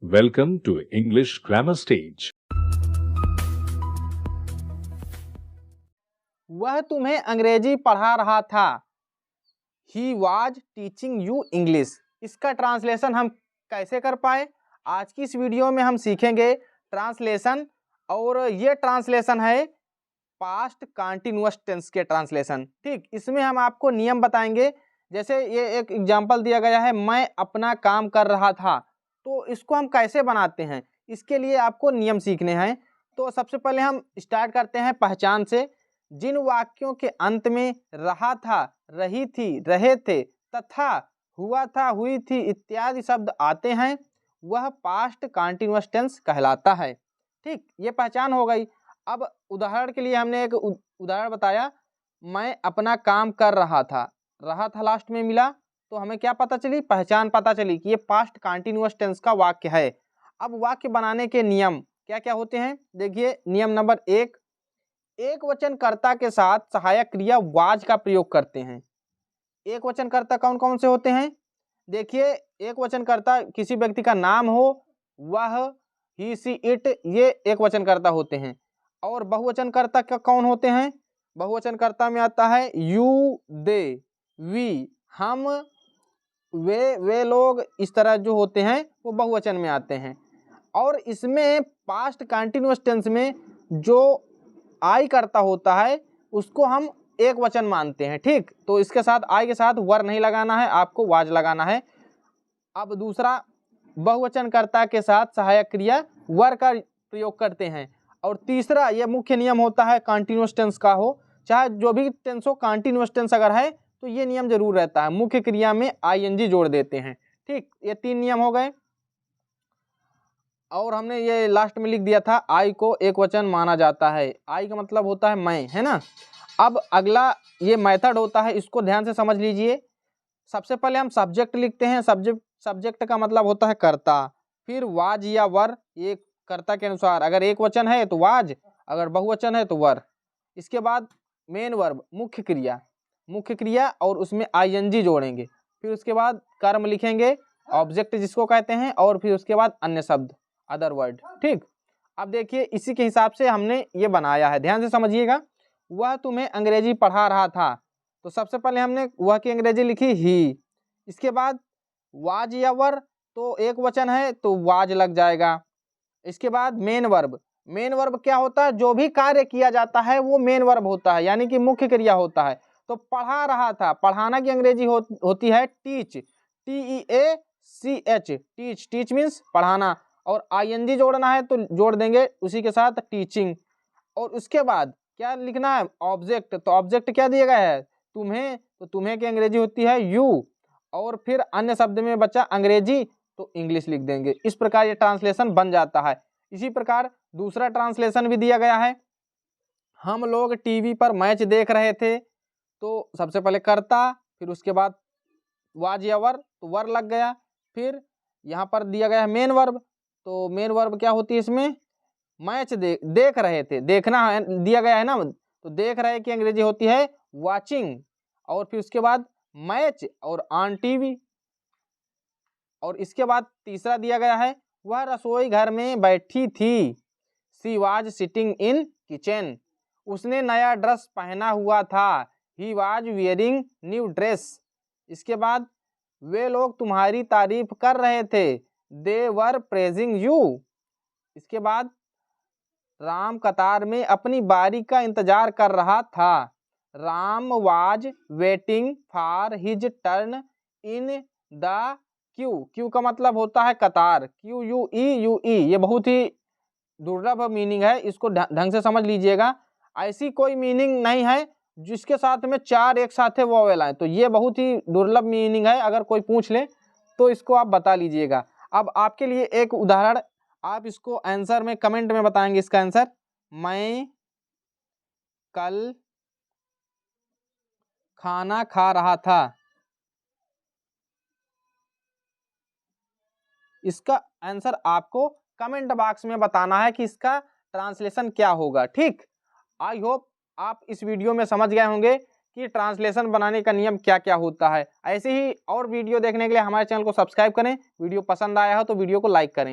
Welcome to English Grammar Stage. वह तुम्हें अंग्रेजी पढ़ा रहा था। He was teaching you English। इसका ट्रांसलेशन हम कैसे कर पाए? आज की इस वीडियो में हम सीखेंगे ट्रांसलेशन, और ये ट्रांसलेशन है पास्ट कंटिन्यूअस टेंस के ट्रांसलेशन। ठीक, इसमें हम आपको नियम बताएंगे। जैसे ये एक एग्जांपल दिया गया है, मैं अपना काम कर रहा था, तो इसको हम कैसे बनाते हैं, इसके लिए आपको नियम सीखने हैं। तो सबसे पहले हम स्टार्ट करते हैं पहचान से। जिन वाक्यों के अंत में रहा था, रही थी, रहे थे तथा हुआ था, हुई थी इत्यादि शब्द आते हैं, वह पास्ट कंटिन्यूअस टेंस कहलाता है। ठीक, ये पहचान हो गई। अब उदाहरण के लिए हमने एक उदाहरण बताया, मैं अपना काम कर रहा था लास्ट में मिला, तो हमें क्या पता चली? पहचान पता चली कि ये पास्ट कंटिन्यूअस टेंस का वाक्य है। अब वाक्य बनाने के नियम क्या क्या होते हैं, देखिए। नियम नंबर 1, एक वचनकर्ता के साथ सहायक क्रिया वाज का प्रयोग करते हैं। एक वचनकर्ता कौन कौन से होते हैं? देखिए, एक वचनकर्ता किसी व्यक्ति का नाम हो, वह, ही, सी, इट, ये एक वचनकर्ता होते हैं। और बहुवचनकर्ता का कौन होते हैं? बहुवचनकर्ता में आता है यू, दे, वी, हम, वे लोग, इस तरह जो होते हैं वो बहुवचन में आते हैं। और इसमें पास्ट कंटिन्यूअस टेंस में जो आई करता होता है उसको हम एक वचन मानते हैं। ठीक, तो इसके साथ आई के साथ वर नहीं लगाना है, आपको वाज लगाना है। अब दूसरा, बहुवचनकर्ता के साथ सहायक क्रिया वर का प्रयोग करते हैं। और तीसरा, यह मुख्य नियम होता है कंटिन्यूअस टेंस का हो, चाहे जो भी टेंस हो, कंटिन्यूअस टेंस अगर है तो ये नियम जरूर रहता है, मुख्य क्रिया में आईएनजी जोड़ देते हैं। ठीक, ये 3 नियम हो गए। और हमने ये लास्ट में लिख दिया था, आई को एक वचन माना जाता है। आई का मतलब होता है मैं, है ना। अब अगला ये मेथड होता है, इसको ध्यान से समझ लीजिए। सबसे पहले हम सब्जेक्ट लिखते हैं। सब्जेक्ट का मतलब होता है कर्ता। फिर वाज या वर, ये कर्ता के अनुसार, अगर एक वचन है तो वाज, अगर बहुवचन है तो वर। इसके बाद मेन वर्ब, मुख्य क्रिया और उसमें आईएनजी जोड़ेंगे। फिर उसके बाद कर्म लिखेंगे, ऑब्जेक्ट जिसको कहते हैं, और फिर उसके बाद अन्य शब्द, अदर वर्ड। ठीक, अब देखिए इसी के हिसाब से हमने ये बनाया है, ध्यान से समझिएगा। वह तुम्हें अंग्रेजी पढ़ा रहा था, तो सबसे पहले हमने वह की अंग्रेजी लिखी ही। इसके बाद वाज या वर, तो एक वचन है तो वाज लग जाएगा। इसके बाद मेन वर्ब क्या होता है? जो भी कार्य किया जाता है वो मेन वर्ब होता है, यानी कि मुख्य क्रिया होता है। तो पढ़ा रहा था, पढ़ाना की अंग्रेजी होती है टीच, TEACH, टीच मीन्स पढ़ाना। और आईएनजी जोड़ना है तो जोड़ देंगे उसी के साथ टीचिंग। और उसके बाद क्या लिखना है? ऑब्जेक्ट। तो ऑब्जेक्ट क्या दिया गया है? तुम्हें, तो तुम्हें की अंग्रेजी होती है यू। और फिर अन्य शब्द में बचा अंग्रेजी, तो इंग्लिश लिख देंगे। इस प्रकार ये ट्रांसलेशन बन जाता है। इसी प्रकार दूसरा ट्रांसलेशन भी दिया गया है। हम लोग टीवी पर मैच देख रहे थे, तो सबसे पहले कर्ता, फिर उसके बाद वाज या वर, तो वर लग गया। फिर यहाँ पर दिया गया है मेन वर्ब, तो मेन वर्ब क्या होती है इसमें? मैच देख रहे थे, देखना है दिया गया है ना, तो देख रहे की अंग्रेजी होती है वाचिंग। और फिर उसके बाद मैच और ऑन टीवी। और इसके बाद तीसरा दिया गया है, वह रसोई घर में बैठी थी, she was sitting in kitchen. उसने नया ड्रेस पहना हुआ था, he was wearing new dress. इसके बाद वे लोग तुम्हारी तारीफ कर रहे थे, दे वर प्रेजिंग यू। इसके बाद राम कतार में अपनी बारी का इंतजार कर रहा था, Ram was waiting for his turn in the Q का मतलब होता है कतार, QUE, ये बहुत ही दुर्लभ मीनिंग है, इसको ढंग से समझ लीजिएगा। ऐसी कोई मीनिंग नहीं है जिसके साथ में 4 एक साथ वोवेल आए, तो ये बहुत ही दुर्लभ मीनिंग है। अगर कोई पूछ ले तो इसको आप बता लीजिएगा। अब आपके लिए एक उदाहरण, आप इसको आंसर में कमेंट में बताएंगे इसका आंसर। मैं कल खाना खा रहा था, इसका आंसर आपको कमेंट बॉक्स में बताना है कि इसका ट्रांसलेशन क्या होगा। ठीक, आई होप आप इस वीडियो में समझ गए होंगे कि ट्रांसलेशन बनाने का नियम क्या क्या होता है। ऐसे ही और वीडियो देखने के लिए हमारे चैनल को सब्सक्राइब करें। वीडियो पसंद आया हो तो वीडियो को लाइक करें।